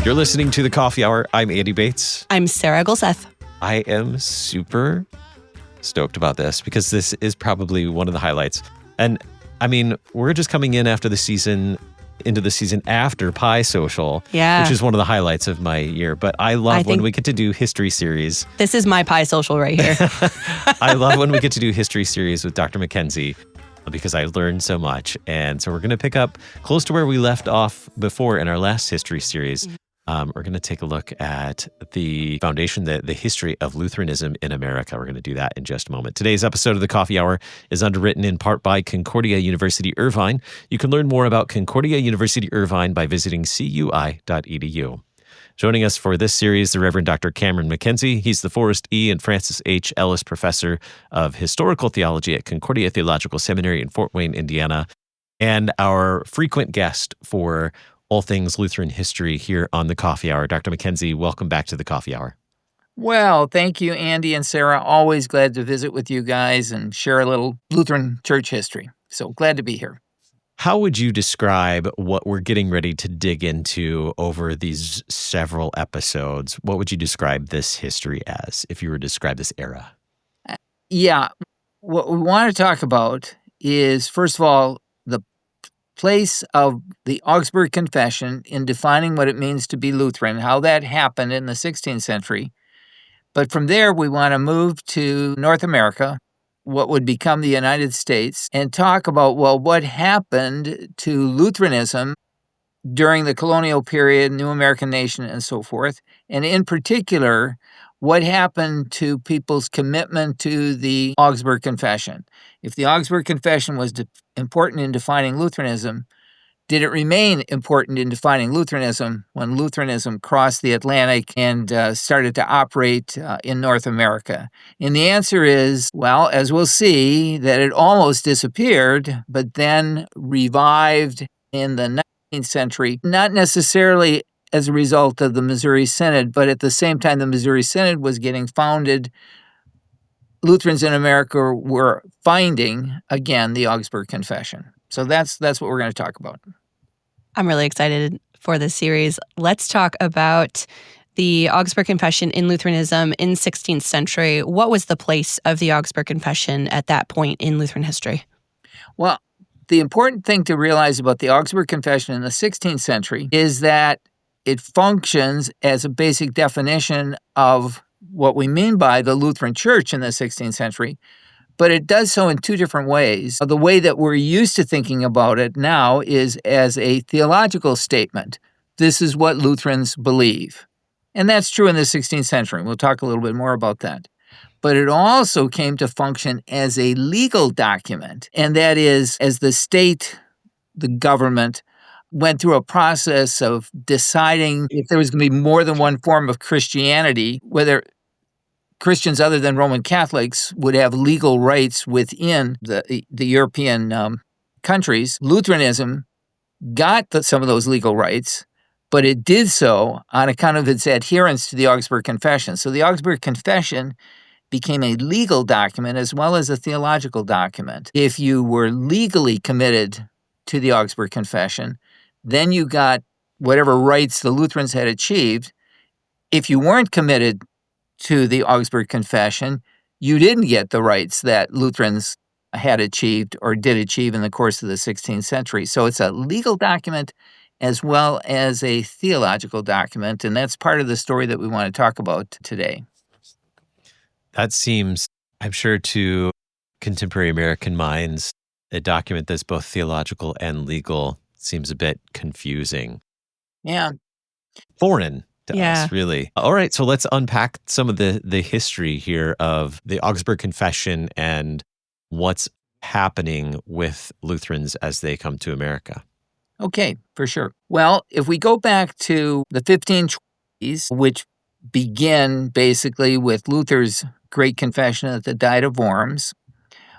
You're listening to The Coffee Hour. I'm Andy Bates. I'm Sarah Gulseth. I am super stoked about this because this is probably one of the highlights. And I mean, we're just coming in after the season, into the season after Pi Social, which is one of the highlights of my year. But I love when we get to do history series. This is my Pi Social right here. I love when we get to do history series with Dr. MacKenzie because I learned so much. And so we're going to pick up close to where we left off before in our last history series. We're going to take a look at the foundation, the history of Lutheranism in America. We're going to do that in just a moment. Today's episode of The Coffee Hour is underwritten in part by Concordia University Irvine. You can learn more about Concordia University Irvine by visiting cui.edu. Joining us for this series, the Reverend Dr. Cameron MacKenzie. He's the Forrest E. and Francis H. Ellis Professor of Historical Theology at Concordia Theological Seminary in Fort Wayne, Indiana, and our frequent guest for all things Lutheran history here on The Coffee Hour. Dr. MacKenzie, welcome back to The Coffee Hour. Well, thank you, Andy and Sarah. Always glad to visit with you guys and share a little Lutheran church history. So glad to be here. How would you describe what we're getting ready to dig into over these several episodes? What would you describe this history as, if you were to describe this era? Yeah, what we want to talk about is, first of all, the place of the Augsburg Confession in defining what it means to be Lutheran, how that happened in the 16th century. But from there, we want to move to North America, what would become the United States, and talk about, well, what happened to Lutheranism during the colonial period, New American Nation, and so forth. And in particular, what happened to people's commitment to the Augsburg Confession. If the Augsburg Confession was important in defining Lutheranism, did it remain important in defining Lutheranism when Lutheranism crossed the Atlantic and started to operate in North America? And the answer is, well, as we'll see, that it almost disappeared, but then revived in the 19th century, not necessarily as a result of the Missouri Synod, but at the same time the Missouri Synod was getting founded, Lutherans in America were finding, again, the Augsburg Confession. So that's what we're going to talk about. I'm really excited for this series. Let's talk about the Augsburg Confession in Lutheranism in 16th century. What was the place of the Augsburg Confession at that point in Lutheran history? Well, the important thing to realize about the Augsburg Confession in the 16th century is that it functions as a basic definition of what we mean by the Lutheran Church in the 16th century, but it does so in two different ways. The way that we're used to thinking about it now is as a theological statement. This is what Lutherans believe. And that's true in the 16th century. We'll talk a little bit more about that. But it also came to function as a legal document, and that is, as the state, the government, went through a process of deciding if there was going to be more than one form of Christianity, whether Christians other than Roman Catholics would have legal rights within the European countries. Lutheranism got some of those legal rights, but it did so on account of its adherence to the Augsburg Confession. So the Augsburg Confession became a legal document as well as a theological document. If you were legally committed to the Augsburg Confession, then you got whatever rights the Lutherans had achieved. If you weren't committed to the Augsburg Confession, you didn't get the rights that Lutherans had achieved or did achieve in the course of the 16th century. So it's a legal document as well as a theological document, and that's part of the story that we want to talk about today. That seems, I'm sure, to contemporary American minds, a document that's both theological and legal seems a bit confusing. Yeah. Foreign to us, really. All right, so let's unpack some of the history here of the Augsburg Confession and what's happening with Lutherans as they come to America. Okay, for sure. Well, if we go back to the 1520s, which begin basically with Luther's Great Confession at the Diet of Worms,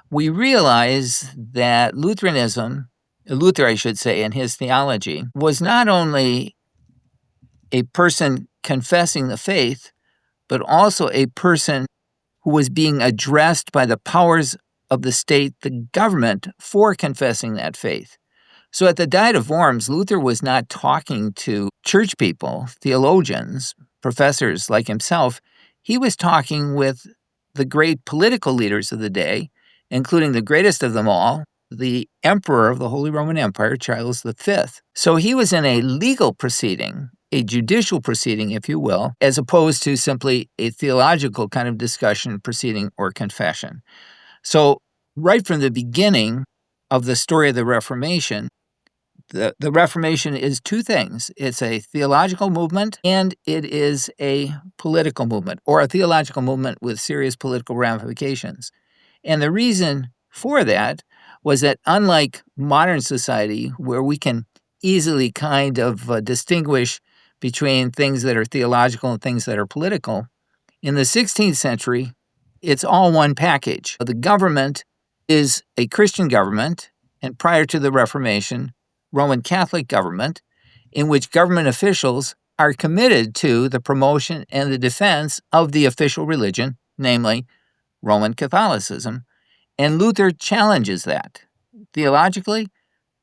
we realize that Lutheranism, Luther, I should say, and his theology, was not only a person confessing the faith, but also a person who was being addressed by the powers of the state, the government, for confessing that faith. So at the Diet of Worms, Luther was not talking to church people, theologians, professors like himself. He was talking with the great political leaders of the day, including the greatest of them all, the Emperor of the Holy Roman Empire, Charles V. So he was in a legal proceeding, a judicial proceeding, if you will, as opposed to simply a theological kind of discussion, proceeding, or confession. So right from the beginning of the story of the Reformation, the Reformation is two things. It's a theological movement and it is a political movement, or a theological movement with serious political ramifications. And the reason for that was that unlike modern society, where we can easily kind of distinguish between things that are theological and things that are political, in the 16th century, it's all one package. The government is a Christian government, and prior to the Reformation, Roman Catholic government, in which government officials are committed to the promotion and the defense of the official religion, namely Roman Catholicism. And Luther challenges that theologically,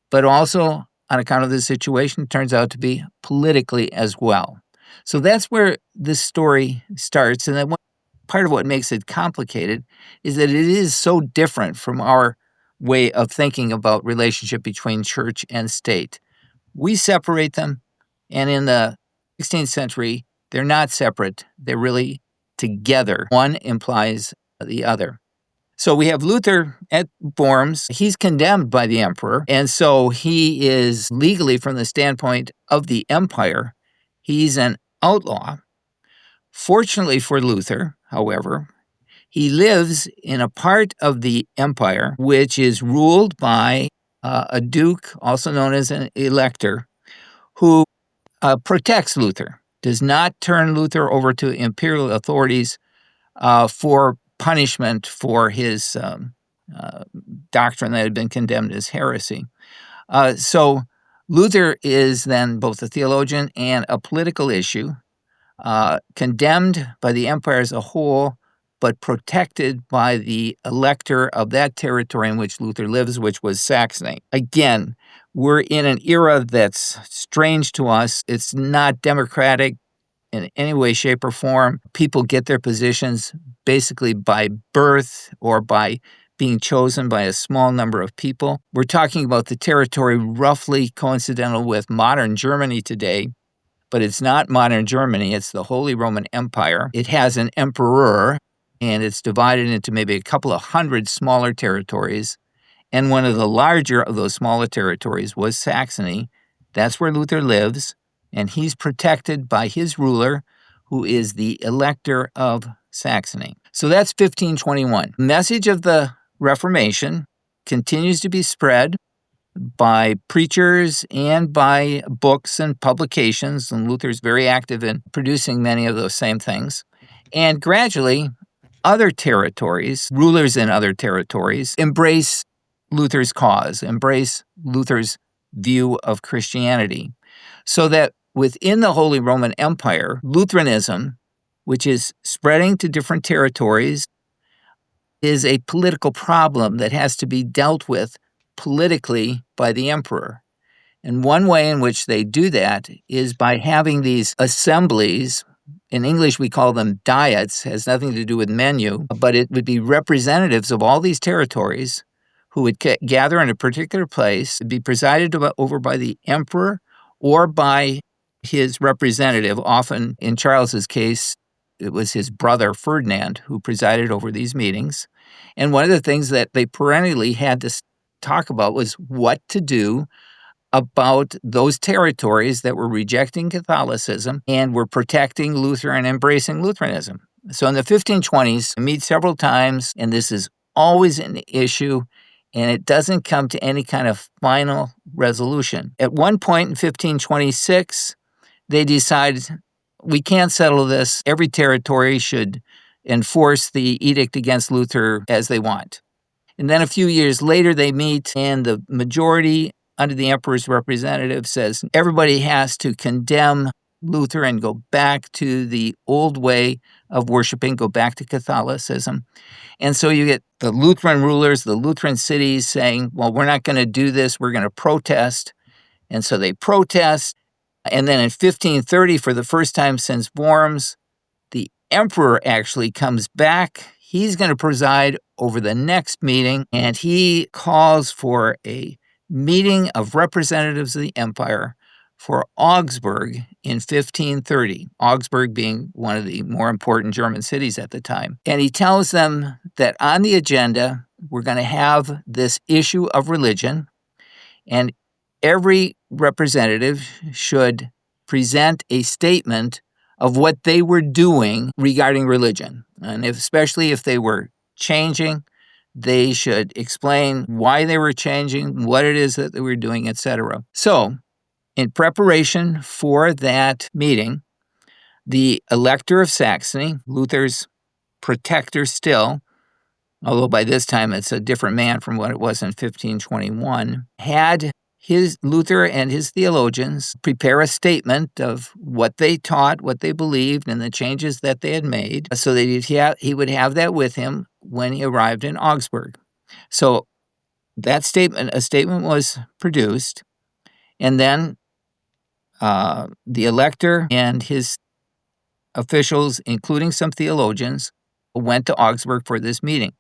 but also on account of the situation, turns out to be politically as well. So that's where this story starts. And then part of what makes it complicated is that it is so different from our way of thinking about relationship between church and state. We separate them, and in the 16th century, they're not separate. They're really together. One implies the other. So we have Luther at Worms. He's condemned by the emperor, and so he is legally, from the standpoint of the empire, he's an outlaw. Fortunately for Luther, however, he lives in a part of the empire which is ruled by a duke, also known as an elector, who protects Luther, does not turn Luther over to imperial authorities for punishment for his doctrine that had been condemned as heresy. So Luther is then both a theologian and a political issue, condemned by the empire as a whole, but protected by the elector of that territory in which Luther lives, which was Saxony. Again, we're in an era that's strange to us. It's not democratic in any way, shape, or form. People get their positions basically by birth or by being chosen by a small number of people. We're talking about the territory roughly coincidental with modern Germany today, but it's not modern Germany. It's the Holy Roman Empire. It has an emperor, and it's divided into maybe a couple of hundred smaller territories. And one of the larger of those smaller territories was Saxony. That's where Luther lives, and he's protected by his ruler, who is the elector of Saxony. So that's 1521. The message of the Reformation continues to be spread by preachers and by books and publications, and Luther's very active in producing many of those same things. And gradually, other territories, rulers in other territories, embrace Luther's cause, embrace Luther's view of Christianity, so that within the Holy Roman Empire, Lutheranism, which is spreading to different territories, is a political problem that has to be dealt with politically by the emperor. And one way in which they do that is by having these assemblies. In English, we call them diets, has nothing to do with menu, but it would be representatives of all these territories who would gather in a particular place, be presided over by the emperor or by his representative. Often, in Charles's case, it was his brother Ferdinand who presided over these meetings. And one of the things that they perennially had to talk about was what to do about those territories that were rejecting Catholicism and were protecting Luther and embracing Lutheranism. So in the 1520s, we meet several times, and this is always an issue, and it doesn't come to any kind of final resolution. At one point in 1526, they decide, we can't settle this. Every territory should enforce the edict against Luther as they want. And then a few years later, they meet, and the majority under the emperor's representative says everybody has to condemn Luther and go back to the old way of worshiping, go back to Catholicism. And so you get the Lutheran rulers, the Lutheran cities saying, well, we're not going to do this, we're going to protest. And so they protest. And then in 1530, for the first time since Worms, the emperor actually comes back. He's going to preside over the next meeting, and he calls for a meeting of representatives of the empire for Augsburg in 1530, Augsburg being one of the more important German cities at the time. And he tells them that on the agenda, we're going to have this issue of religion, and every representative should present a statement of what they were doing regarding religion. And especially if they were changing, they should explain why they were changing, what it is that they were doing, etc. So, in preparation for that meeting, the Elector of Saxony, Luther's protector still, although by this time it's a different man from what it was in 1521, had Luther and his theologians prepare a statement of what they taught, what they believed, and the changes that they had made, so that he would have that with him when he arrived in Augsburg. So a statement was produced, and then the elector and his officials, including some theologians, went to Augsburg for this meeting.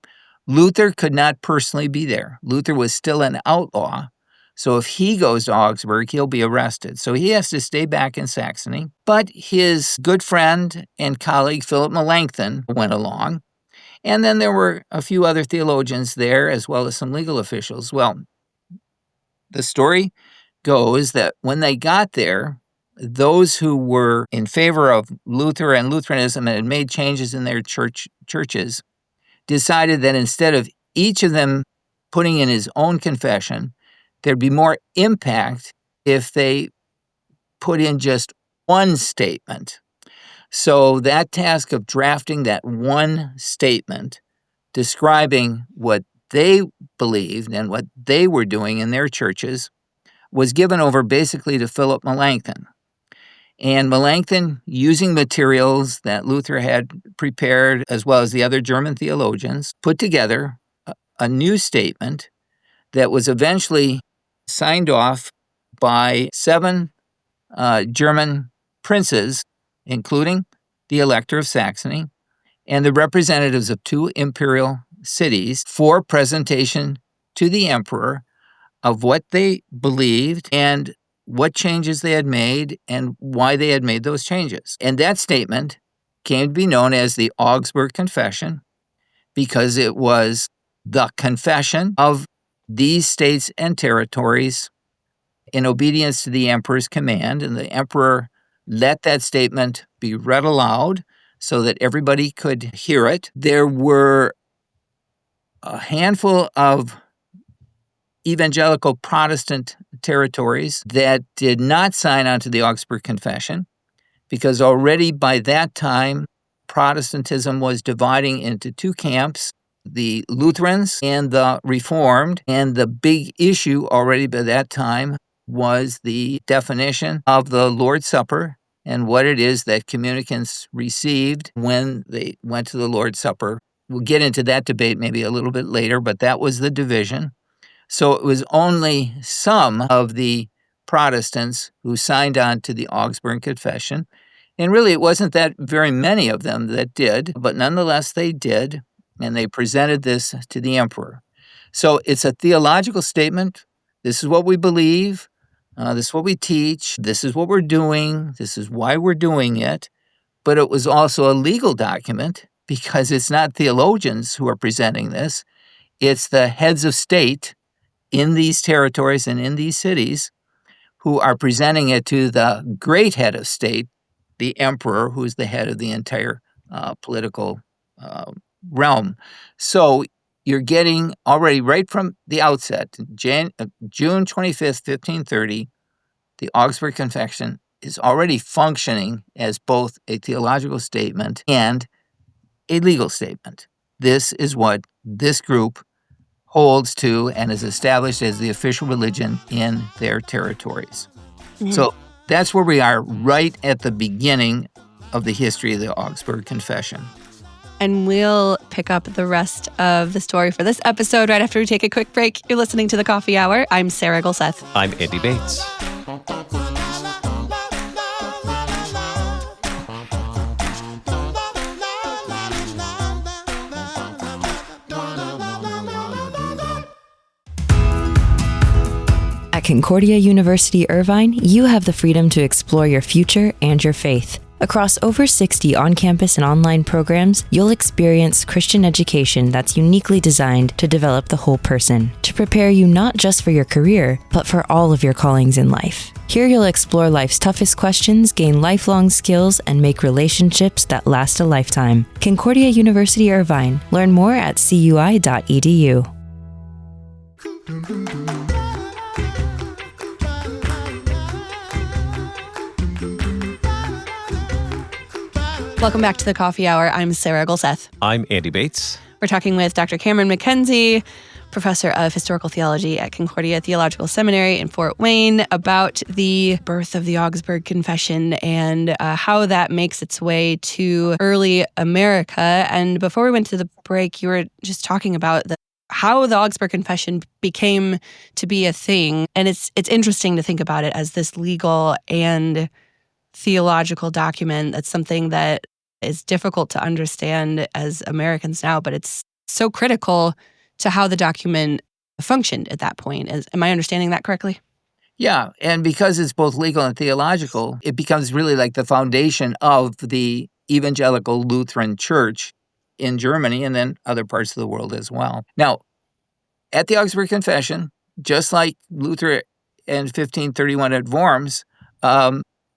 Luther could not personally be there. Luther was still an outlaw. So if he goes to Augsburg, he'll be arrested. So he has to stay back in Saxony. But his good friend and colleague, Philip Melanchthon, went along. And then there were a few other theologians there, as well as some legal officials. Well, the story goes that when they got there, those who were in favor of Luther and Lutheranism and had made changes in their churches decided that instead of each of them putting in his own confession, there'd be more impact if they put in just one statement. So that task of drafting that one statement, describing what they believed and what they were doing in their churches, was given over basically to Philip Melanchthon. And Melanchthon, using materials that Luther had prepared, as well as the other German theologians, put together a new statement that was eventually signed off by 7 German princes, including the Elector of Saxony and the representatives of 2 imperial cities, for presentation to the emperor of what they believed and what changes they had made and why they had made those changes. And that statement came to be known as the Augsburg Confession because it was the confession of these states and territories in obedience to the emperor's command, and the emperor let that statement be read aloud so that everybody could hear it. There were a handful of evangelical Protestant territories that did not sign on to the Augsburg Confession because already by that time, Protestantism was dividing into 2 camps, the Lutherans and the Reformed, and the big issue already by that time was the definition of the Lord's Supper and what it is that communicants received when they went to the Lord's Supper. We'll get into that debate maybe a little bit later, but that was the division. So it was only some of the Protestants who signed on to the Augsburg Confession. And really, it wasn't that very many of them that did, but nonetheless, they did, and they presented this to the emperor. So it's a theological statement. This is what we believe. This is what we teach. This is what we're doing. This is why we're doing it. But it was also a legal document because it's not theologians who are presenting this. It's the heads of state in these territories and in these cities who are presenting it to the great head of state, the emperor, who's the head of the entire political realm. So you're getting already right from the outset, June 25th, 1530, the Augsburg Confession is already functioning as both a theological statement and a legal statement. This is what this group holds to and is established as the official religion in their territories. Mm-hmm. So That's where we are right at the beginning of the history of the Augsburg Confession. And we'll pick up the rest of the story for this episode right after we take a quick break. You're listening to The Coffee Hour. I'm Sarah Gulseth. I'm Andy Bates. At Concordia University Irvine, you have the freedom to explore your future and your faith. Across over 60 on-campus and online programs, you'll experience Christian education that's uniquely designed to develop the whole person, to prepare you not just for your career, but for all of your callings in life. Here you'll explore life's toughest questions, gain lifelong skills, and make relationships that last a lifetime. Concordia University Irvine. Learn more at cui.edu. Welcome back to The Coffee Hour. I'm Sarah Gulseth. I'm Andy Bates. We're talking with Dr. Cameron MacKenzie, professor of historical theology at Concordia Theological Seminary in Fort Wayne, about the birth of the Augsburg Confession and how that makes its way to early America. And before we went to the break, you were just talking about how the Augsburg Confession became to be a thing. And it's interesting to think about it as this legal and theological document. That's something that is difficult to understand as Americans now, but it's so critical to how the document functioned at that point. Am I understanding that correctly? Yeah, and because it's both legal and theological, it becomes really like the foundation of the evangelical Lutheran Church in Germany and then other parts of the world as well. Now, at the Augsburg Confession, just like Luther in 1531 at Worms,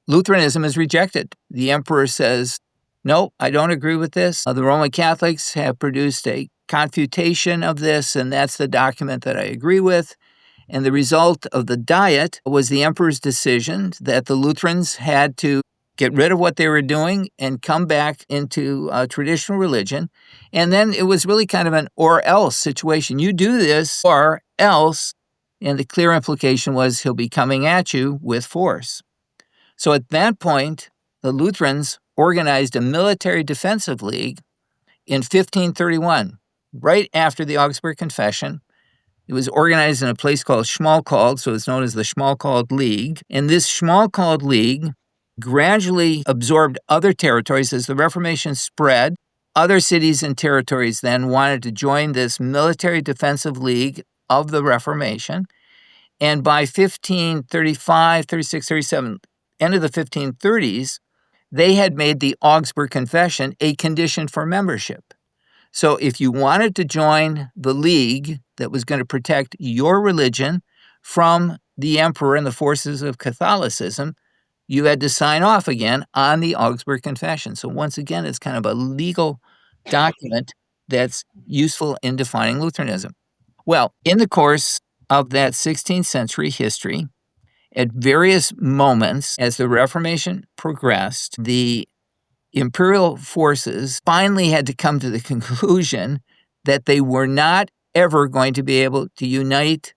Lutheranism is rejected. The emperor says, no, I don't agree with this. The Roman Catholics have produced a confutation of this, and that's the document that I agree with. And the result of the Diet was the emperor's decision that the Lutherans had to get rid of what they were doing and come back into traditional religion. And then it was really kind of an or-else situation. You do this or else, and the clear implication was he'll be coming at you with force. So at that point, the Lutherans organized a military defensive league in 1531, right after the Augsburg Confession. It was organized in a place called Schmalkald, so it's known as the Schmalkald League. And this Schmalkald League gradually absorbed other territories as the Reformation spread. Other cities and territories then wanted to join this military defensive league of the Reformation. And by 1535, 36, 37, end of the 1530s, they had made the Augsburg Confession a condition for membership. So if you wanted to join the league that was going to protect your religion from the emperor and the forces of Catholicism, you had to sign off again on the Augsburg Confession. So once again, it's kind of a legal document that's useful in defining Lutheranism. Well, in the course of that 16th century history, at various moments as the Reformation progressed, the imperial forces finally had to come to the conclusion that they were not ever going to be able to unite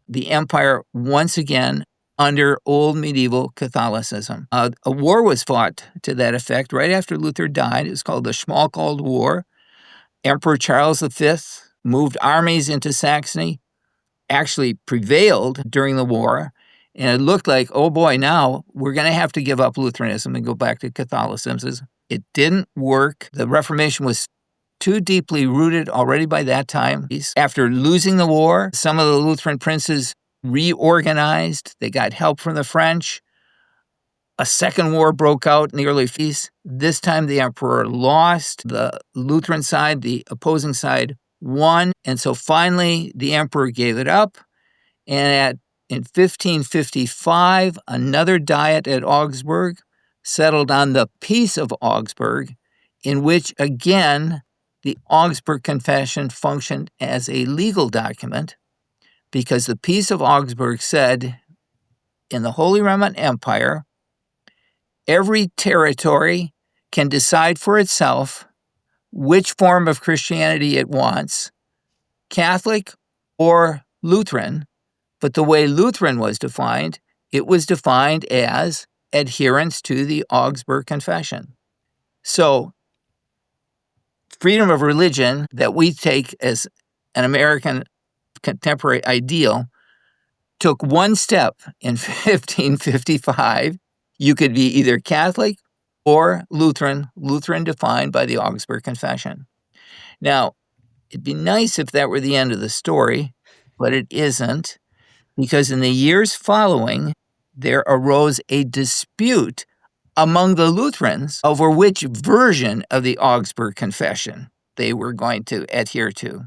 the empire once again under old medieval Catholicism. A war was fought to that effect right after Luther died. It was called the Schmalkald War. Emperor Charles V moved armies into Saxony, actually prevailed during the war, and it looked like, oh boy, now we're going to have to give up Lutheranism and go back to Catholicism. It didn't work. The Reformation was too deeply rooted already by that time. After losing the war, some of the Lutheran princes reorganized. They got help from the French. A second war broke out in the early 50s. This time the emperor lost. The Lutheran side, the opposing side, won. And so finally the emperor gave it up. And in 1555, another diet at Augsburg settled on the Peace of Augsburg, in which, again, the Augsburg Confession functioned as a legal document because the Peace of Augsburg said, in the Holy Roman Empire, every territory can decide for itself which form of Christianity it wants, Catholic or Lutheran. But the way Lutheran was defined, it was defined as adherence to the Augsburg Confession. So, freedom of religion that we take as an American contemporary ideal took one step in 1555. You could be either Catholic or Lutheran defined by the Augsburg Confession. Now, it'd be nice if that were the end of the story, but it isn't, because in the years following, there arose a dispute among the Lutherans over which version of the Augsburg Confession they were going to adhere to.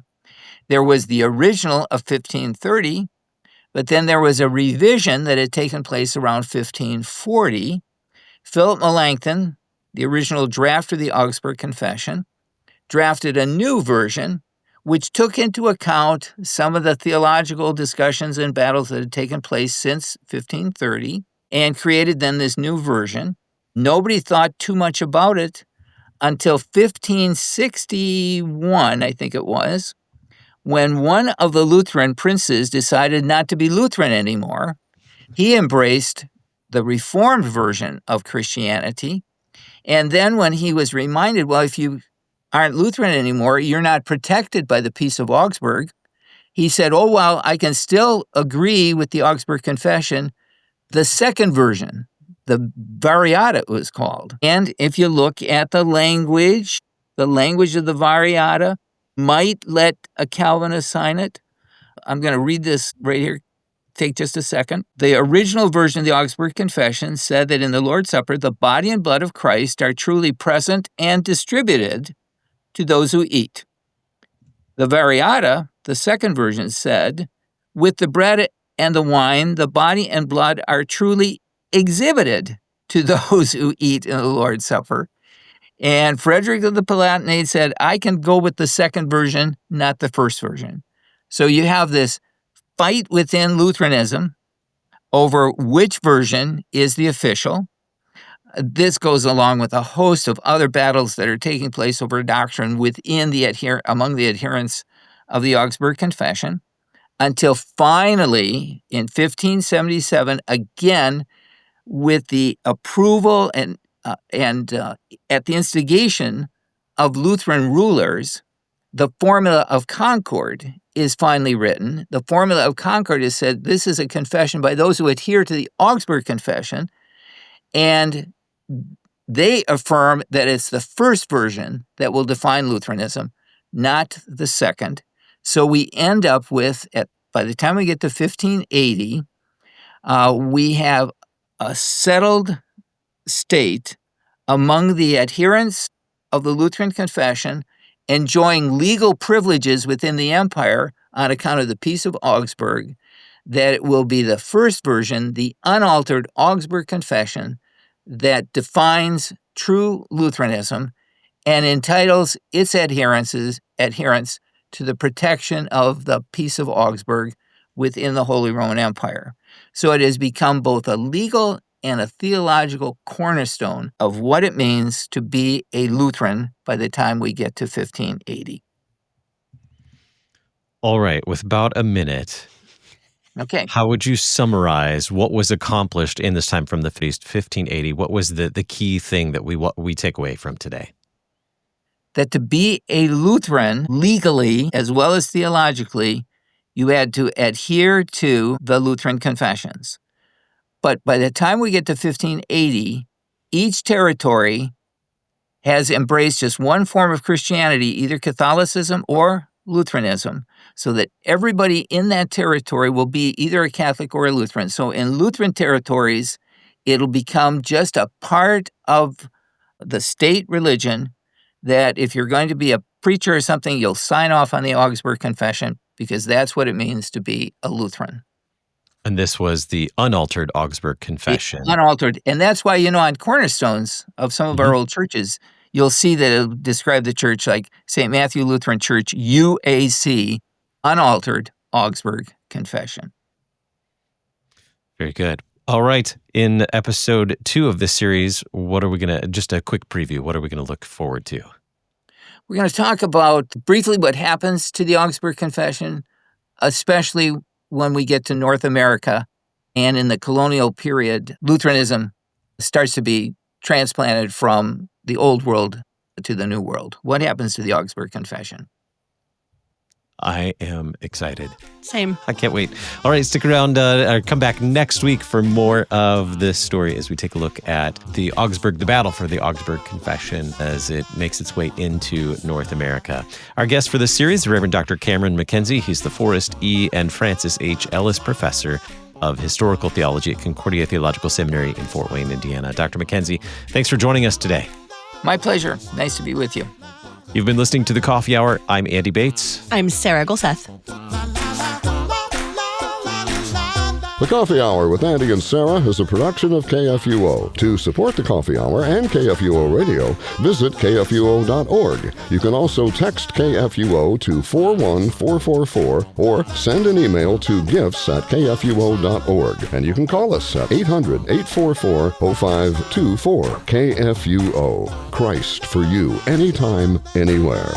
There was the original of 1530, but then there was a revision that had taken place around 1540. Philip Melanchthon, the original draft of the Augsburg Confession, drafted a new version which took into account some of the theological discussions and battles that had taken place since 1530 and created then this new version. Nobody thought too much about it until 1561, I think it was, when one of the Lutheran princes decided not to be Lutheran anymore. He embraced the Reformed version of Christianity. And then when he was reminded, well, if you aren't Lutheran anymore, you're not protected by the Peace of Augsburg, he said, oh, well, I can still agree with the Augsburg Confession, the second version, the Variata it was called. And if you look at the language of the Variata might let a Calvinist sign it. I'm going to read this right here. Take just a second. The original version of the Augsburg Confession said that in the Lord's Supper, the body and blood of Christ are truly present and distributed to those who eat. The Variata, the second version, said, with the bread and the wine, the body and blood are truly exhibited to those who eat in the Lord's Supper. And Frederick of the Palatinate said, I can go with the second version, not the first version. So you have this fight within Lutheranism over which version is the official. This goes along with a host of other battles that are taking place over doctrine within among the adherents of the Augsburg Confession, until finally in 1577, again with the approval and at the instigation of Lutheran rulers, the Formula of Concord is finally written. The Formula of Concord is said, this is a confession by those who adhere to the Augsburg Confession, and they affirm that it's the first version that will define Lutheranism, not the second. So we end up with, by the time we get to 1580, we have a settled state among the adherents of the Lutheran Confession enjoying legal privileges within the empire on account of the Peace of Augsburg, that it will be the first version, the unaltered Augsburg Confession, that defines true Lutheranism and entitles its adherents to the protection of the Peace of Augsburg within the Holy Roman Empire. So it has become both a legal and a theological cornerstone of what it means to be a Lutheran by the time we get to 1580. All right, with about a minute, okay, how would you summarize what was accomplished in this time from the feast, 1580? What was the key thing that we take away from today? That to be a Lutheran legally as well as theologically, you had to adhere to the Lutheran confessions. But by the time we get to 1580, each territory has embraced just one form of Christianity, either Catholicism or Lutheranism, so that everybody in that territory will be either a Catholic or a Lutheran. So in Lutheran territories, it'll become just a part of the state religion that if you're going to be a preacher or something, you'll sign off on the Augsburg Confession because that's what it means to be a Lutheran. And this was the unaltered Augsburg Confession. Unaltered. And that's why, on cornerstones of some of our old churches, you'll see that it'll describe the church like St. Matthew Lutheran Church, UAC, unaltered Augsburg Confession. Very good. All right. In episode 2 of this series, just a quick preview, what are we going to look forward to? We're going to talk about briefly what happens to the Augsburg Confession, especially when we get to North America and in the colonial period, Lutheranism starts to be transplanted from the old world to the new world? What happens to the Augsburg Confession? I am excited. Same. I can't wait. All right, stick around. Come back next week for more of this story as we take a look at the battle for the Augsburg Confession as it makes its way into North America. Our guest for this series, Reverend Dr. Cameron MacKenzie. He's the Forrest E. and Francis H. Ellis Professor of Historical Theology at Concordia Theological Seminary in Fort Wayne, Indiana. Dr. MacKenzie, thanks for joining us today. My pleasure. Nice to be with you. You've been listening to The Coffee Hour. I'm Andy Bates. I'm Sarah Golseth. The Coffee Hour with Andy and Sarah is a production of KFUO. To support the Coffee Hour and KFUO Radio, visit kfuo.org. You can also text KFUO to 41444 or send an email to gifts@kfuo.org. And you can call us at 800-844-0524. KFUO. Christ for you, anytime, anywhere.